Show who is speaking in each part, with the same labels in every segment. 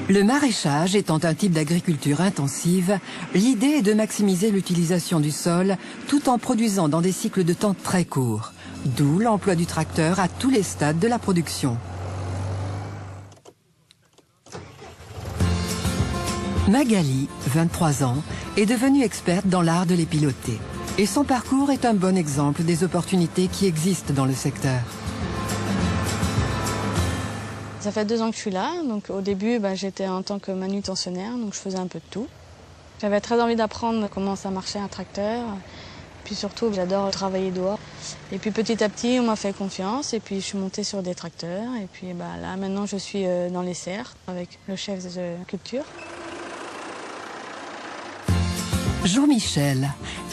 Speaker 1: Le maraîchage étant un type d'agriculture intensive, l'idée est de maximiser l'utilisation du sol tout en produisant dans des cycles de temps très courts, d'où l'emploi du tracteur à tous les stades de la production. Magali, 23 ans, est devenue experte dans l'art de les piloter. Et son parcours est un bon exemple des opportunités qui existent dans le secteur.
Speaker 2: Ça fait 2 ans que je suis là, donc au début j'étais en tant que manutentionnaire, donc je faisais un peu de tout. J'avais très envie d'apprendre comment ça marchait un tracteur, puis surtout j'adore travailler dehors. Et puis petit à petit on m'a fait confiance et puis je suis montée sur des tracteurs et puis là maintenant je suis dans les serres avec le chef de culture.
Speaker 1: Jean-Michel,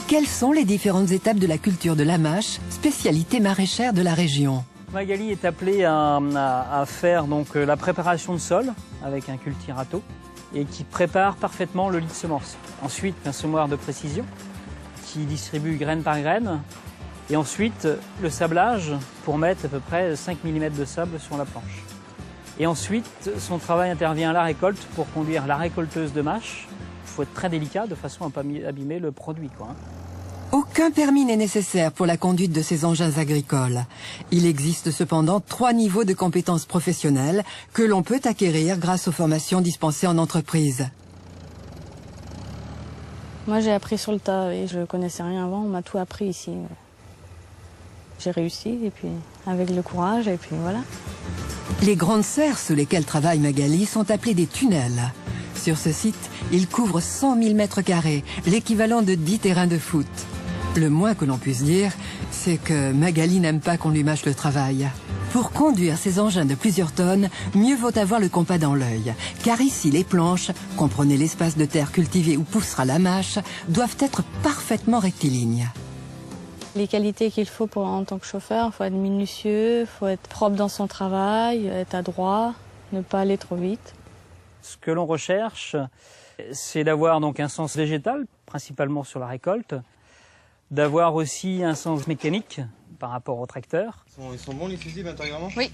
Speaker 1: quelles sont les différentes étapes de la culture de la mâche, spécialité maraîchère de la région?
Speaker 3: Magali est appelée à faire donc la préparation de sol avec un cultirato et qui prépare parfaitement le lit de semences. Ensuite, un semoir de précision qui distribue graine par graine. Et ensuite, le sablage pour mettre à peu près 5 mm de sable sur la planche. Et ensuite, son travail intervient à la récolte pour conduire la récolteuse de mâche. Il faut être très délicat de façon à ne pas abîmer le produit,
Speaker 1: Aucun permis n'est nécessaire pour la conduite de ces engins agricoles. Il existe cependant 3 niveaux de compétences professionnelles que l'on peut acquérir grâce aux formations dispensées en entreprise.
Speaker 2: Moi j'ai appris sur le tas et je ne connaissais rien avant, on m'a tout appris ici. J'ai réussi et puis avec le courage et puis voilà.
Speaker 1: Les grandes serres sous lesquelles travaille Magali sont appelées des tunnels. Sur ce site, il couvre 100 000 m², l'équivalent de 10 terrains de foot. Le moins que l'on puisse dire, c'est que Magali n'aime pas qu'on lui mâche le travail. Pour conduire ces engins de plusieurs tonnes, mieux vaut avoir le compas dans l'œil. Car ici, les planches, comprenez l'espace de terre cultivé où poussera la mâche, doivent être parfaitement rectilignes.
Speaker 2: Les qualités qu'il faut en tant que chauffeur, il faut être minutieux, il faut être propre dans son travail, être adroit, ne pas aller trop vite.
Speaker 3: Ce que l'on recherche, c'est d'avoir donc un sens végétal, principalement sur la récolte, d'avoir aussi un sens mécanique par rapport au tracteur.
Speaker 4: Ils sont bons les fusibles intérieurement?
Speaker 2: Oui,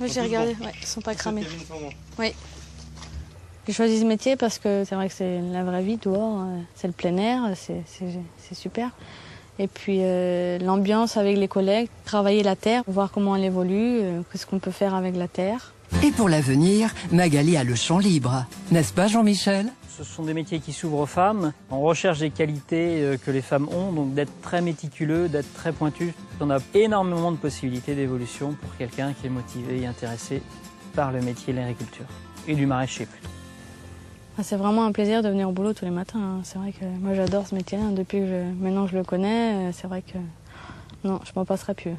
Speaker 2: j'ai regardé, ouais, ils ne sont pas cramés.
Speaker 4: Sont bons.
Speaker 2: Oui. J'ai choisi ce métier parce que c'est vrai que c'est la vraie vie dehors, c'est le plein air, c'est super. Et puis l'ambiance avec les collègues, travailler la terre, voir comment elle évolue, qu'est-ce qu'on peut faire avec la terre.
Speaker 1: Et pour l'avenir, Magali a le champ libre. N'est-ce pas, Jean-Michel?
Speaker 3: Ce sont des métiers qui s'ouvrent aux femmes. On recherche des qualités que les femmes ont, donc d'être très méticuleux, d'être très pointu. On a énormément de possibilités d'évolution pour quelqu'un qui est motivé et intéressé par le métier de l'agriculture. Et du maraîcher plutôt.
Speaker 2: C'est vraiment un plaisir de venir au boulot tous les matins. C'est vrai que moi j'adore ce métier. Depuis que maintenant je le connais, c'est vrai que non, je m'en passerai plus.